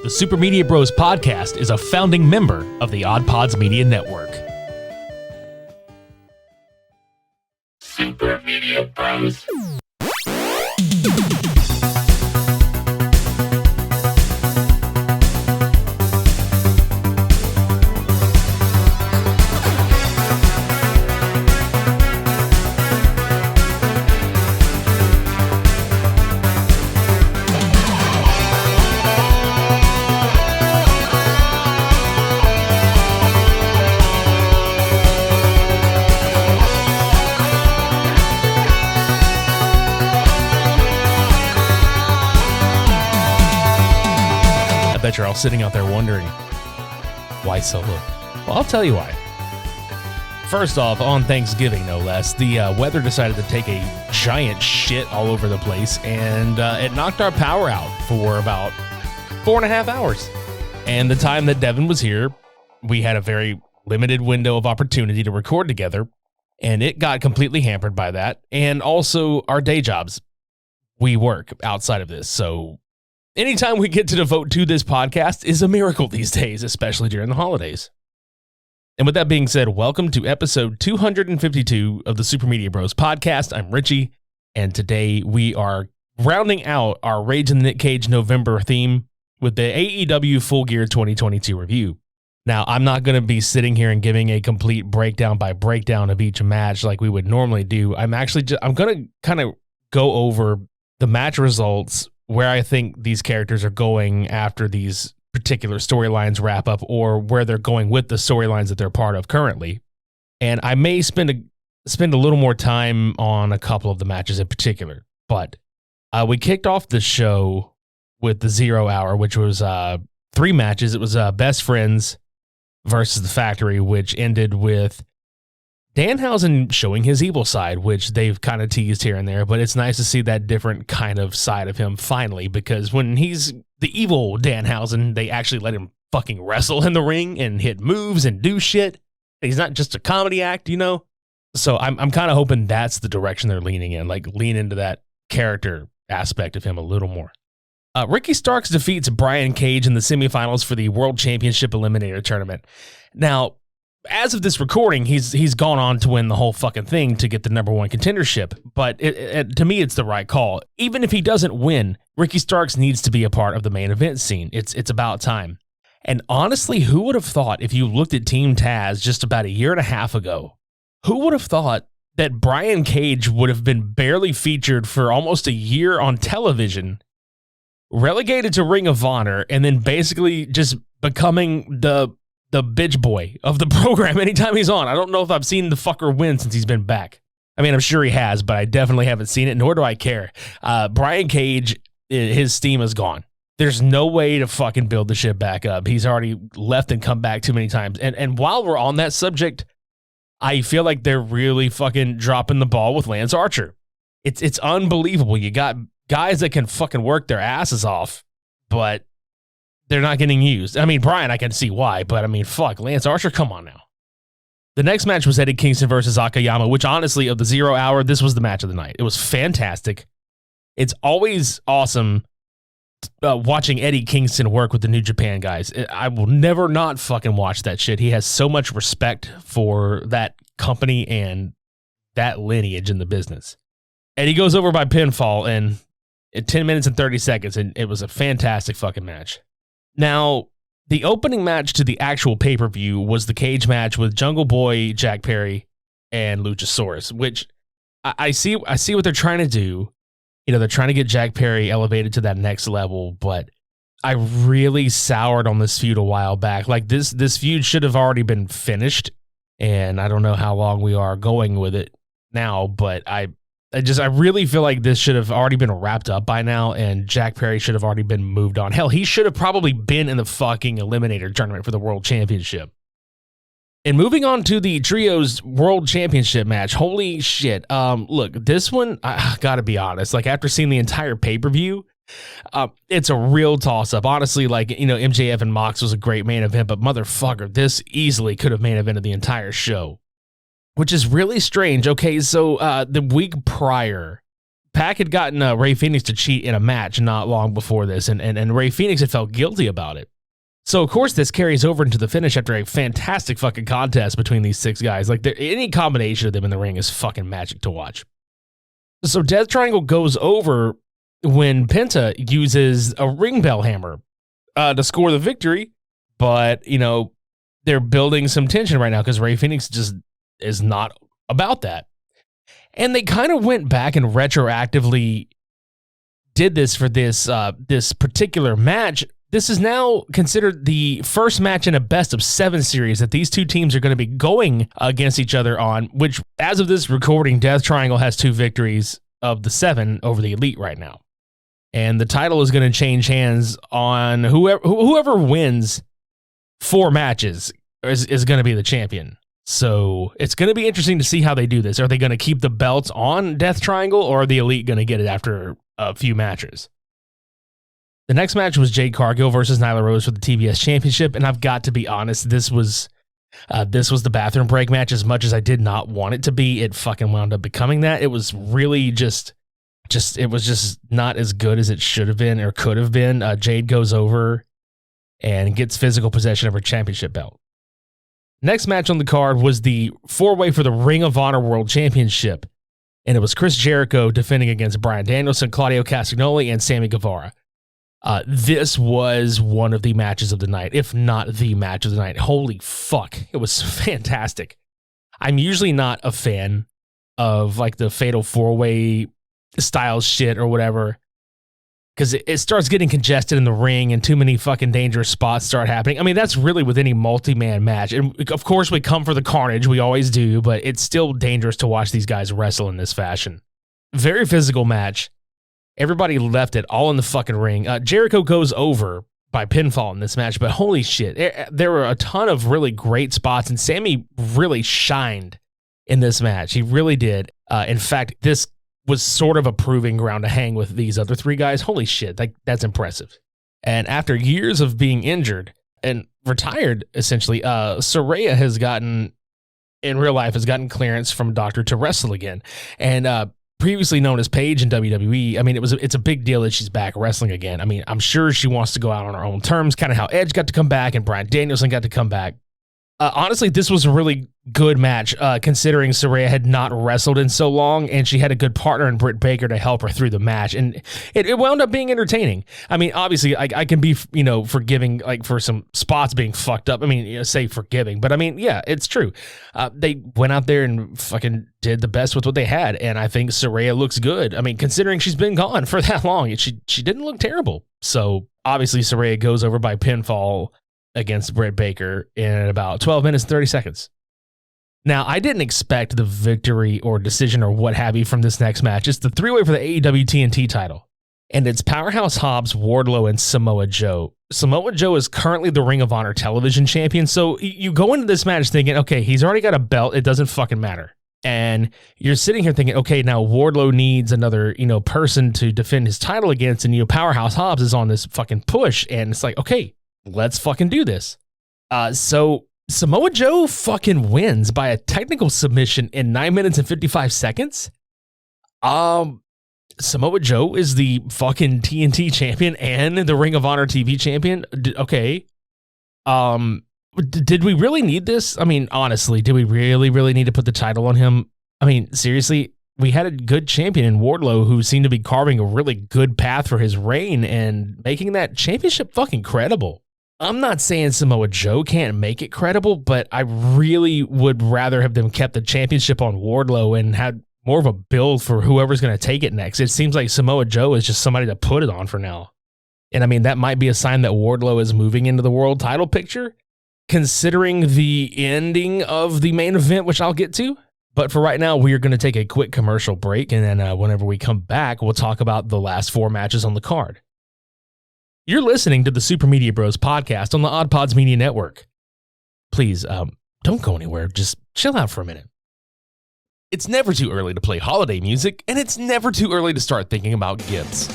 The Super Media Bros podcast is a founding member of the OddPods Media Network. Super Media Bros. I bet you're all sitting out there wondering, why solo? Well, I'll tell you why. First off, on Thanksgiving, no less, the weather decided to take a giant shit all over the place, and it knocked our power out for about 4.5 hours. And the time that Devin was here, we had a very limited window of opportunity to record together, and it got completely hampered by that. And also our day jobs. We work outside of this, so anytime we get to devote to this podcast is a miracle these days, especially during the holidays. And with that being said, welcome to episode 252 of the Super Media Bros podcast. I'm Richie, and today we are rounding out our Rage in the Nick Cage November theme with the AEW Full Gear 2022 review. Now, I'm not going to be sitting here and giving a complete breakdown by breakdown of each match like we would normally do. I'm going to kind of go over the match results, where I think these characters are going after these particular storylines wrap up, or where they're going with the storylines that they're part of currently. And I may spend a little more time on a couple of the matches in particular. But we kicked off the show with the 0 hour, which was 3 matches. It was Best Friends versus The Factory, which ended with Danhausen showing his evil side, which they've kind of teased here and there, but it's nice to see that different kind of side of him finally, because when he's the evil Danhausen, they actually let him fucking wrestle in the ring and hit moves and do shit. He's not just a comedy act, you know? So I'm kind of hoping that's the direction they're leaning in, like lean into that character aspect of him a little more. Ricky Starks defeats Brian Cage in the semifinals for the World Championship Eliminator Tournament. Now, as of this recording, he's gone on to win the whole fucking thing to get the number 1 contendership, but to me, it's the right call. Even if he doesn't win, Ricky Starks needs to be a part of the main event scene. It's about time. And honestly, who would have thought, if you looked at Team Taz just about 1.5 years ago, who would have thought that Brian Cage would have been barely featured for almost a year on television, relegated to Ring of Honor, and then basically just becoming the bitch boy of the program anytime he's on. I don't know if I've seen the fucker win since he's been back. I mean, I'm sure he has, but I definitely haven't seen it, nor do I care. Brian Cage, his steam is gone. There's no way to fucking build the shit back up. He's already left and come back too many times. And while we're on that subject, I feel like they're really fucking dropping the ball with Lance Archer. It's unbelievable. You got guys that can fucking work their asses off, but they're not getting used. I mean, Brian, I can see why, but I mean, fuck, Lance Archer, come on now. The next match was Eddie Kingston versus Akayama, which honestly, of the 0 hour, this was the match of the night. It was fantastic. It's always awesome watching Eddie Kingston work with the New Japan guys. I will never not fucking watch that shit. He has so much respect for that company and that lineage in the business. And he goes over by pinfall in 10 minutes and 30 seconds, and it was a fantastic fucking match. Now, the opening match to the actual pay-per-view was the cage match with Jungle Boy, Jack Perry, and Luchasaurus, which I see what they're trying to do. You know, they're trying to get Jack Perry elevated to that next level, but I really soured on this feud a while back. Like, this feud should have already been finished, and I don't know how long we are going with it now, but I really feel like this should have already been wrapped up by now, and Jack Perry should have already been moved on. Hell, he should have probably been in the fucking Eliminator tournament for the World Championship. And moving on to the Trios World Championship match, holy shit. Look, this one, I gotta be honest, like after seeing the entire pay-per-view, it's a real toss-up. Honestly, like, you know, MJF and Mox was a great main event, but motherfucker, this easily could have main evented the entire show. Which is really strange. Okay, so the week prior, Pac had gotten Rey Fenix to cheat in a match not long before this, and Rey Fenix had felt guilty about it. So, of course, this carries over into the finish after a fantastic fucking contest between these 6 guys. Like, any combination of them in the ring is fucking magic to watch. So, Death Triangle goes over when Penta uses a ring bell hammer to score the victory, but, you know, they're building some tension right now because Rey Fenix just is not about that. And they kind of went back and retroactively did this for this particular match. This is now considered the first match in a best of 7 series that these two teams are going to be going against each other on, which, as of this recording, Death Triangle has 2 victories of the 7 over the Elite right now. And the title is going to change hands on whoever wins 4 matches is going to be the champion. So it's going to be interesting to see how they do this. Are they going to keep the belts on Death Triangle, or are the Elite going to get it after a few matches? The next match was Jade Cargill versus Nyla Rose for the TBS Championship, and I've got to be honest, this was the bathroom break match. As much as I did not want it to be, it fucking wound up becoming that. It was really just it was just not as good as it should have been or could have been. Jade goes over and gets physical possession of her championship belt. Next match on the card was the 4-way for the Ring of Honor World Championship, and it was Chris Jericho defending against Bryan Danielson, Claudio Castagnoli, and Sammy Guevara. This was one of the matches of the night, if not the match of the night. Holy fuck, it was fantastic. I'm usually not a fan of like the fatal 4-way style shit or whatever, because it starts getting congested in the ring and too many fucking dangerous spots start happening. I mean, that's really with any multi-man match. And of course, we come for the carnage. We always do, but it's still dangerous to watch these guys wrestle in this fashion. Very physical match. Everybody left it all in the fucking ring. Jericho goes over by pinfall in this match, but holy shit, there were a ton of really great spots, and Sammy really shined in this match. He really did. In fact, this was sort of a proving ground to hang with these other 3 guys. Holy shit, that's impressive. And after years of being injured and retired, essentially, Saraya has gotten clearance from a doctor to wrestle again. And previously known as Paige in WWE, I mean, it's a big deal that she's back wrestling again. I mean, I'm sure she wants to go out on her own terms, kind of how Edge got to come back and Bryan Danielson got to come back. Honestly, this was a really good match, considering Saraya had not wrestled in so long, and she had a good partner in Britt Baker to help her through the match, and it wound up being entertaining. I mean, obviously, I can be, forgiving, like, for some spots being fucked up. I mean, say forgiving, but I mean, yeah, it's true. They went out there and fucking did the best with what they had, and I think Saraya looks good. I mean, considering she's been gone for that long, she didn't look terrible. So, obviously, Saraya goes over by pinfall against Britt Baker in about 12 minutes and 30 seconds. Now, I didn't expect the victory or decision or what have you from this next match. It's the 3-way for the AEW TNT title. And it's Powerhouse Hobbs, Wardlow, and Samoa Joe. Samoa Joe is currently the Ring of Honor television champion. So you go into this match thinking, okay, he's already got a belt. It doesn't fucking matter. And you're sitting here thinking, okay, now Wardlow needs another, person to defend his title against. And, Powerhouse Hobbs is on this fucking push. And it's like, okay, let's fucking do this. So Samoa Joe fucking wins by a technical submission in 9 minutes and 55 seconds. Samoa Joe is the fucking TNT champion and the Ring of Honor TV champion. Okay. Did we really need this? I mean, honestly, did we really need to put the title on him? I mean, seriously, we had a good champion in Wardlow who seemed to be carving a really good path for his reign and making that championship fucking credible. I'm not saying Samoa Joe can't make it credible, but I really would rather have them kept the championship on Wardlow and had more of a build for whoever's going to take it next. It seems like Samoa Joe is just somebody to put it on for now. And I mean, that might be a sign that Wardlow is moving into the world title picture, considering the ending of the main event, which I'll get to. But for right now, we are going to take a quick commercial break. And then whenever we come back, we'll talk about the last 4 matches on the card. You're listening to the Super Media Bros podcast on the OddPods Media Network. Please, don't go anywhere. Just chill out for a minute. It's never too early to play holiday music, and it's never too early to start thinking about gifts.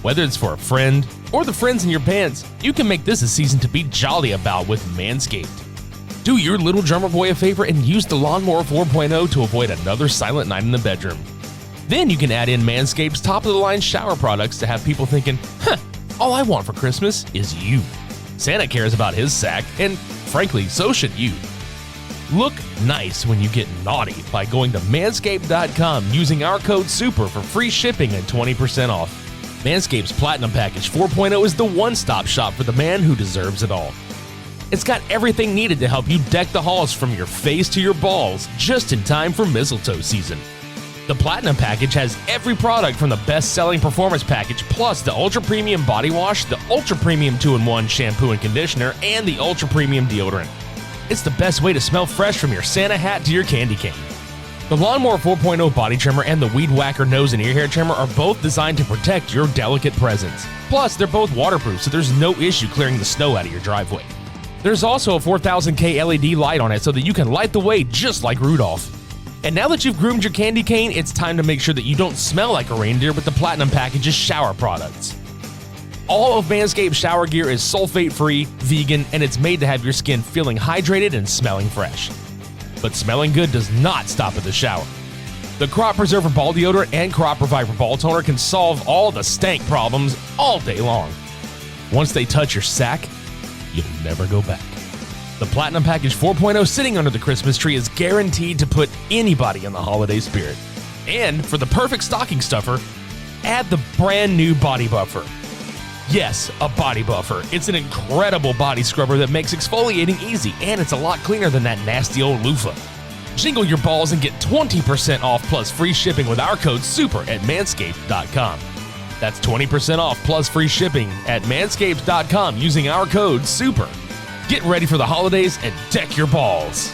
Whether it's for a friend or the friends in your pants, you can make this a season to be jolly about with Manscaped. Do your little drummer boy a favor and use the Lawnmower 4.0 to avoid another silent night in the bedroom. Then you can add in Manscaped's top-of-the-line shower products to have people thinking, all I want for Christmas is you. Santa cares about his sack, and frankly, so should you. Look nice when you get naughty by going to manscaped.com using our code SUPER for free shipping and 20% off. Manscaped's Platinum Package 4.0 is the one-stop shop for the man who deserves it all. It's got everything needed to help you deck the halls from your face to your balls just in time for mistletoe season. The Platinum Package has every product from the best-selling Performance Package, plus the Ultra Premium Body Wash, the Ultra Premium 2-in-1 Shampoo and Conditioner, and the Ultra Premium Deodorant. It's the best way to smell fresh from your Santa hat to your candy cane. The Lawnmower 4.0 Body Trimmer and the Weed Whacker Nose and Ear Hair Trimmer are both designed to protect your delicate presence. Plus, they're both waterproof, so there's no issue clearing the snow out of your driveway. There's also a 4000K LED light on it so that you can light the way just like Rudolph. And now that you've groomed your candy cane, it's time to make sure that you don't smell like a reindeer with the Platinum Package's shower products. All of Manscaped's shower gear is sulfate-free, vegan, and it's made to have your skin feeling hydrated and smelling fresh. But smelling good does not stop at the shower. The Crop Preserver Ball Deodorant and Crop Reviver Ball Toner can solve all the stank problems all day long. Once they touch your sack, you'll never go back. The Platinum Package 4.0 sitting under the Christmas tree is guaranteed to put anybody in the holiday spirit. And for the perfect stocking stuffer, add the brand new Body Buffer. Yes, a body buffer. It's an incredible body scrubber that makes exfoliating easy, and it's a lot cleaner than that nasty old loofah. Jingle your balls and get 20% off plus free shipping with our code SUPER at manscaped.com. That's 20% off plus free shipping at manscaped.com using our code SUPER. Get ready for the holidays and deck your balls.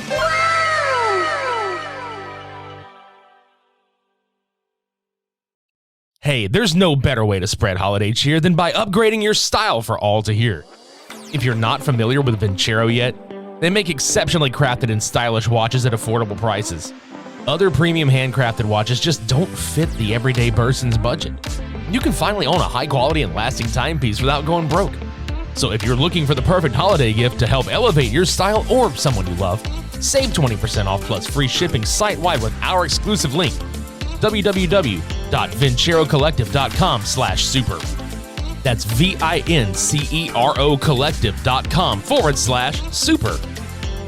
Hey, there's no better way to spread holiday cheer than by upgrading your style for all to hear. If you're not familiar with Vincero yet, they make exceptionally crafted and stylish watches at affordable prices. Other premium handcrafted watches just don't fit the everyday person's budget. You can finally own a high quality and lasting timepiece without going broke. So if you're looking for the perfect holiday gift to help elevate your style or someone you love, save 20% off plus free shipping site-wide with our exclusive link, www.vincerocollective.com/super. That's VINCEROcollective.com/super.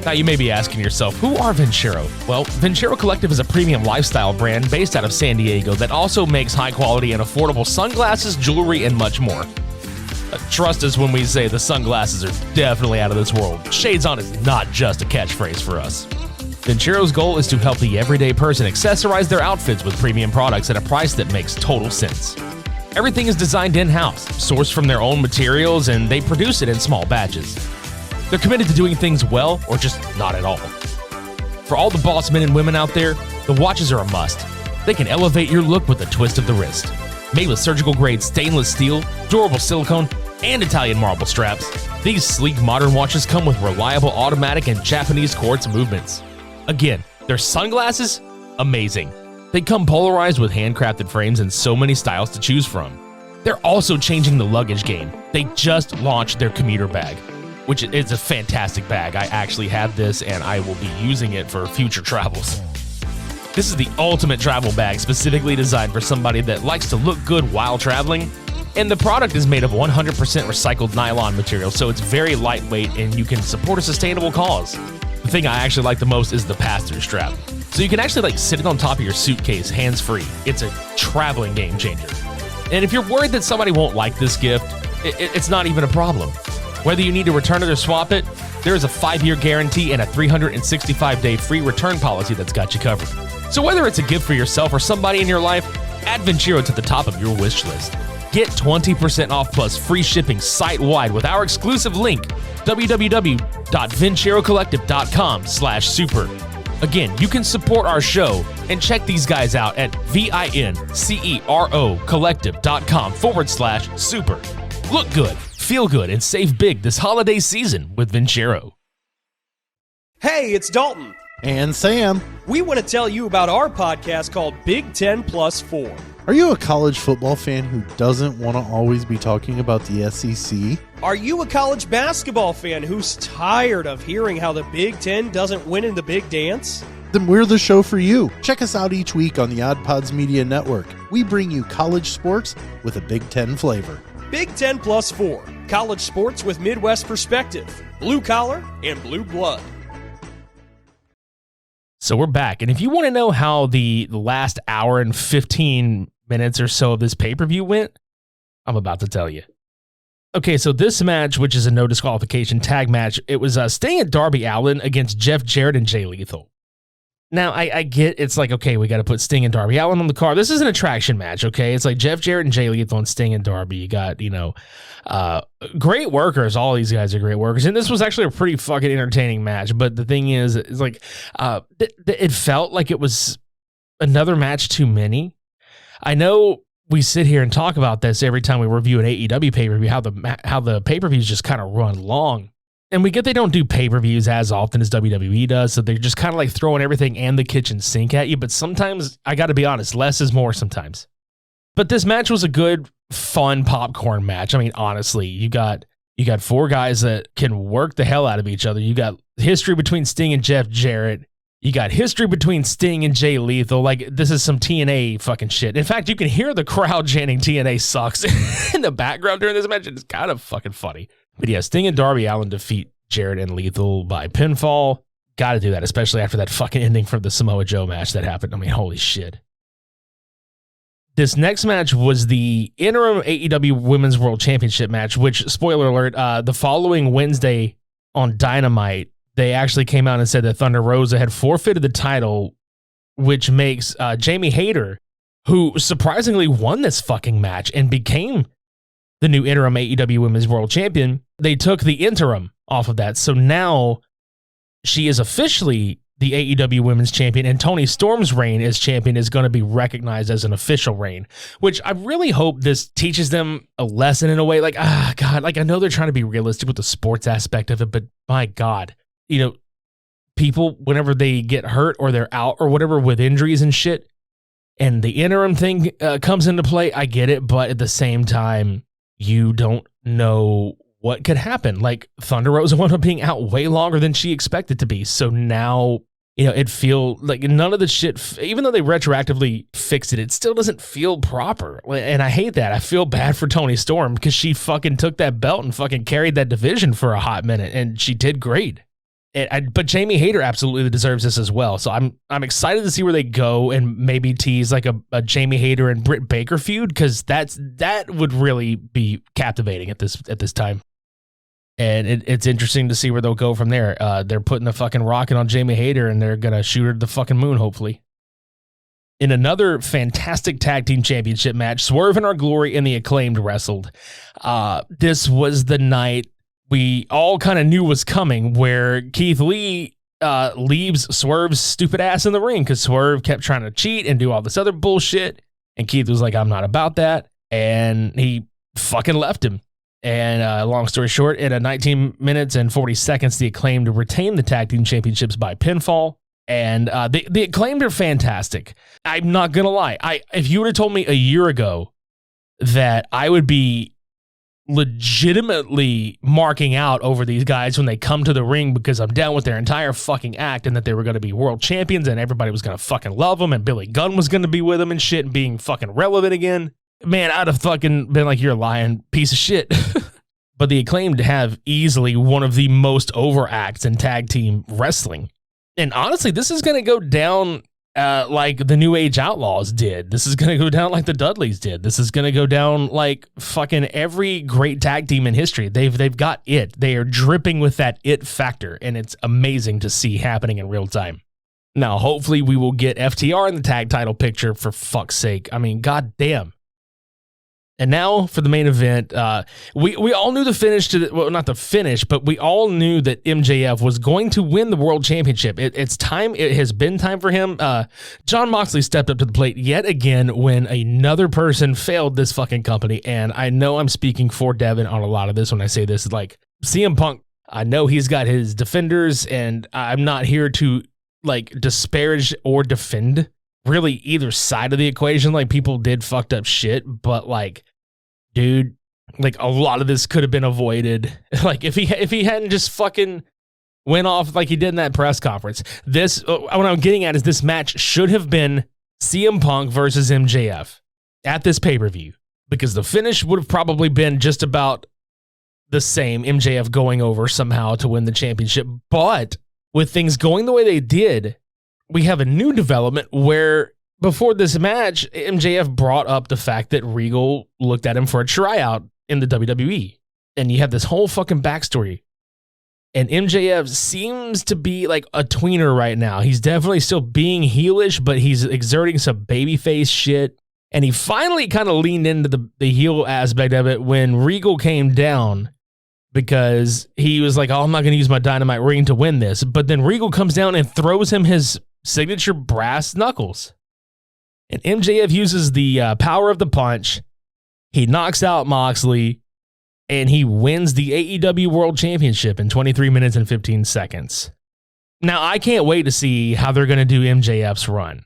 Now you may be asking yourself, who are Vincero? Well, Vincero Collective is a premium lifestyle brand based out of San Diego that also makes high quality and affordable sunglasses, jewelry, and much more. Trust us when we say the sunglasses are definitely out of this world. Shades on is not just a catchphrase for us. Vincero's goal is to help the everyday person accessorize their outfits with premium products at a price that makes total sense. Everything is designed in-house, sourced from their own materials, and they produce it in small batches. They're committed to doing things well, or just not at all. For all the boss men and women out there, the watches are a must. They can elevate your look with a twist of the wrist. Made with surgical-grade stainless steel, durable silicone, and Italian marble straps, these sleek modern watches come with reliable automatic and Japanese quartz movements. Again, their sunglasses? Amazing. They come polarized with handcrafted frames and so many styles to choose from. They're also changing the luggage game. They just launched their commuter bag, which is a fantastic bag. I actually have this and I will be using it for future travels. This is the ultimate travel bag specifically designed for somebody that likes to look good while traveling. And the product is made of 100% recycled nylon material, so it's very lightweight and you can support a sustainable cause. The thing I actually like the most is the pass-through strap. So you can actually sit it on top of your suitcase, hands-free. It's a traveling game changer. And if you're worried that somebody won't like this gift, it's not even a problem. Whether you need to return it or swap it, there is a 5-year guarantee and a 365-day free return policy that's got you covered. So whether it's a gift for yourself or somebody in your life, add Vincero to the top of your wish list. Get 20% off plus free shipping site-wide with our exclusive link, www.vincerocollective.com/super. Again, you can support our show and check these guys out at vincerocollective.com/super. Look good, feel good, and save big this holiday season with Vincero. Hey, it's Dalton. And Sam. We want to tell you about our podcast called Big 10 Plus 4. Are you a college football fan who doesn't want to always be talking about the SEC? Are you a college basketball fan who's tired of hearing how the Big 10 doesn't win in the big dance? then we're the show for you. Check us out each week on the OddPods Media Network. We bring you college sports with a Big Ten flavor. Big Ten Plus 4. College sports with Midwest perspective. Blue collar and blue blood. So we're back. And if you want to know how the last hour and 15 minutes or so of this pay-per-view went, I'm about to tell you. Okay, so this match, which is a no disqualification tag match, it was Sting and Darby Allin against Jeff Jarrett and Jay Lethal. Now, I get it's like, okay, we got to put Sting and Darby Allin on the card. This is an attraction match, okay? It's like Jeff Jarrett and Jay Lethal and Sting and Darby. You got, great workers. All these guys are great workers. And this was actually a pretty fucking entertaining match. But the thing is, it's like, it felt like it was another match too many. I know we sit here and talk about this every time we review an AEW pay-per-view, how the pay-per-views just kind of run long. And we get they don't do pay-per-views as often as WWE does, so they're just kind of like throwing everything and the kitchen sink at you. But sometimes, I got to be honest, less is more sometimes. But this match was a good, fun popcorn match. I mean, honestly, you got four guys that can work the hell out of each other. You got history between Sting and Jeff Jarrett. You got history between Sting and Jay Lethal. Like, this is some TNA fucking shit. In fact, you can hear the crowd chanting TNA sucks in the background during this match. It's kind of fucking funny. But yeah, Sting and Darby Allin defeat Jarrett and Lethal by pinfall. Got to do that, especially after that fucking ending from the Samoa Joe match that happened. I mean, holy shit. This next match was the interim AEW Women's World Championship match, which, spoiler alert, the following Wednesday on Dynamite, they actually came out and said that Thunder Rosa had forfeited the title, which makes Jamie Hayter, who surprisingly won this fucking match and became the new interim AEW Women's World Champion. They took the interim off of that. So now she is officially the AEW Women's Champion, and Toni Storm's reign as champion is going to be recognized as an official reign, which I really hope this teaches them a lesson in a way. Like, God, like I know they're trying to be realistic with the sports aspect of it, but my God, people, whenever they get hurt or they're out or whatever with injuries and shit, and the interim thing comes into play, I get it, but at the same time, you don't know what could happen. Like, Thunder Rosa wound up being out way longer than she expected to be. So now, it feel like none of the shit, even though they retroactively fixed it, it still doesn't feel proper. And I hate that. I feel bad for Toni Storm because she fucking took that belt and fucking carried that division for a hot minute, and she did great. But Jamie Hayter absolutely deserves this as well. So I'm excited to see where they go and maybe tease like a Jamie Hayter and Britt Baker feud, because that would really be captivating at this time. And it's interesting to see where they'll go from there. They're putting the fucking rocket on Jamie Hayter, and they're gonna shoot her to the fucking moon, hopefully. In another fantastic tag team championship match, Swerve and Our Glory and the Acclaimed wrestled. This was the night we all kind of knew was coming, where Keith Lee leaves Swerve's stupid ass in the ring because Swerve kept trying to cheat and do all this other bullshit. And Keith was like, I'm not about that. And he fucking left him. And long story short, in 19 minutes and 40 seconds, the Acclaimed retained the tag team championships by pinfall. And the Acclaimed are fantastic. I'm not going to lie. If you would have told me a year ago that I would be legitimately marking out over these guys when they come to the ring because I'm down with their entire fucking act, and that they were going to be world champions and everybody was going to fucking love them and Billy Gunn was going to be with them and shit and being fucking relevant again, man, I'd have fucking been like, you're a lying piece of shit. But the Acclaimed have easily one of the most over acts in tag team wrestling. And honestly, this is going to go down like the New Age Outlaws did. This is going to go down like the Dudleys did. This is going to go down like fucking every great tag team in history. They've got it. They are dripping with that it factor, and it's amazing to see happening in real time. Now, hopefully we will get FTR in the tag title picture, for fuck's sake. I mean, goddamn. And now for the main event, we all knew the finish not the finish, but we all knew that MJF was going to win the world championship. It's time. It has been time for him. Jon Moxley stepped up to the plate yet again when another person failed this fucking company. And I know I'm speaking for Devin on a lot of this when I say this. Like, CM Punk, I know he's got his defenders, and I'm not here to like disparage or defend really either side of the equation. Like, people did fucked up shit, but like, dude, like a lot of this could have been avoided. Like, if he hadn't just fucking went off like he did in that press conference. This, what I'm getting at is this match should have been CM Punk versus MJF at this pay-per-view, because the finish would have probably been just about the same, MJF going over somehow to win the championship. But with things going the way they did, we have a new development where before this match, MJF brought up the fact that Regal looked at him for a tryout in the WWE. And you have this whole fucking backstory. And MJF seems to be like a tweener right now. He's definitely still being heelish, but he's exerting some babyface shit. And he finally kind of leaned into the heel aspect of it when Regal came down, because he was like, oh, I'm not going to use my dynamite ring to win this. But then Regal comes down and throws him his signature brass knuckles. And MJF uses the power of the punch. He knocks out Moxley, and he wins the AEW World Championship in 23 minutes and 15 seconds. Now, I can't wait to see how they're going to do MJF's run.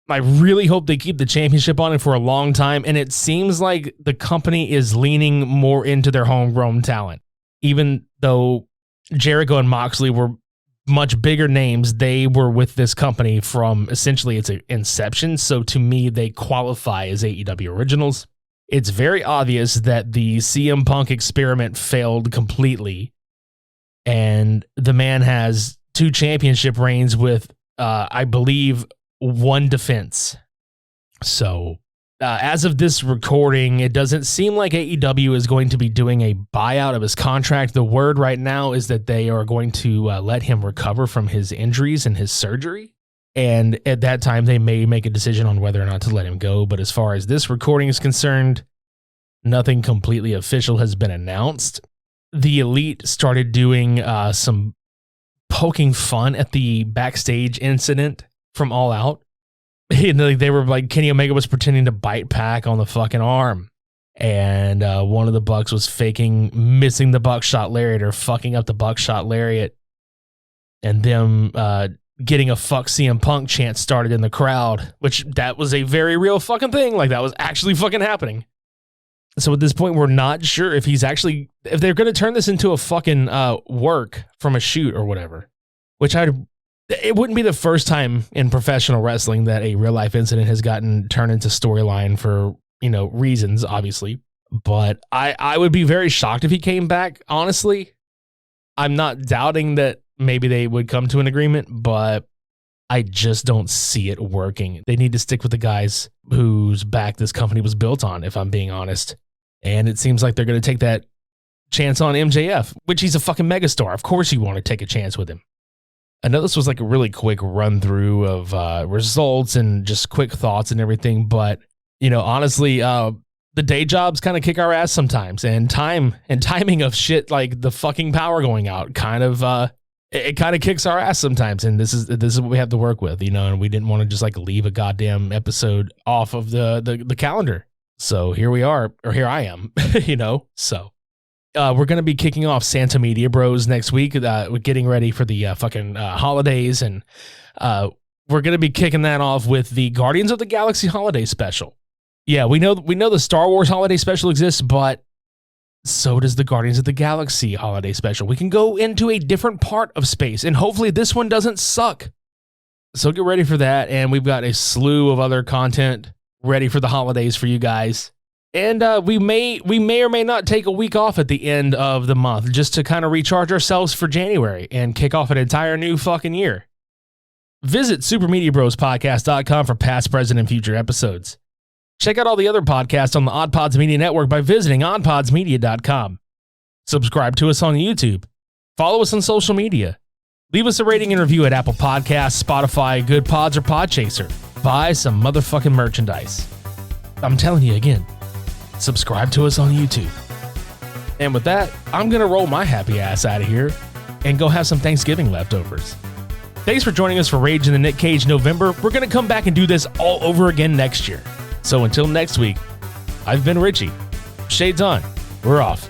I really hope they keep the championship on it for a long time, and it seems like the company is leaning more into their homegrown talent. Even though Jericho and Moxley were much bigger names, they were with this company from essentially its inception. So to me, they qualify as AEW originals. It's very obvious that the CM Punk experiment failed completely. And the man has 2 championship reigns with, I believe, 1 defense. So as of this recording, it doesn't seem like AEW is going to be doing a buyout of his contract. The word right now is that they are going to let him recover from his injuries and his surgery. And at that time, they may make a decision on whether or not to let him go. But as far as this recording is concerned, nothing completely official has been announced. The Elite started doing some poking fun at the backstage incident from All Out. They were like, Kenny Omega was pretending to bite Pac on the fucking arm. And one of the Bucks was faking missing the buckshot lariat or fucking up the buckshot lariat. And them getting a fuck CM Punk chant started in the crowd, which that was a very real fucking thing. Like, that was actually fucking happening. So at this point, we're not sure if he's actually, if they're going to turn this into a fucking work from a shoot or whatever, which it wouldn't be the first time in professional wrestling that a real life incident has gotten turned into storyline for, reasons, obviously. But I would be very shocked if he came back, honestly. I'm not doubting that maybe they would come to an agreement, but I just don't see it working. They need to stick with the guys whose back this company was built on, if I'm being honest. And it seems like they're going to take that chance on MJF, which he's a fucking megastar. Of course you want to take a chance with him. I know this was like a really quick run through of results and just quick thoughts and everything, but honestly, the day jobs kind of kick our ass sometimes, and timing of shit like the fucking power going out kind of it kind of kicks our ass sometimes, and this is what we have to work with, and we didn't want to just like leave a goddamn episode off of the calendar. So here we are, or here I am, so. We're going to be kicking off Santa Media Bros next week. We're getting ready for the fucking holidays, and we're going to be kicking that off with the Guardians of the Galaxy holiday special. Yeah, we know the Star Wars holiday special exists, but so does the Guardians of the Galaxy holiday special. We can go into a different part of space, and hopefully this one doesn't suck. So get ready for that, and we've got a slew of other content ready for the holidays for you guys. And we may or may not take a week off at the end of the month just to kind of recharge ourselves for January and kick off an entire new fucking year. Visit supermediabrospodcast.com for past, present, and future episodes. Check out all the other podcasts on the OddPods Media Network by visiting oddpodsmedia.com. Subscribe to us on YouTube. Follow us on social media. Leave us a rating and review at Apple Podcasts, Spotify, GoodPods, or Podchaser. Buy some motherfucking merchandise. I'm telling you again. Subscribe to us on YouTube. And with that, I'm going to roll my happy ass out of here and go have some Thanksgiving leftovers. Thanks for joining us for Rage in the Nick Cage November. We're going to come back and do this all over again next year. So until next week, I've been Richie. Shades on. We're off.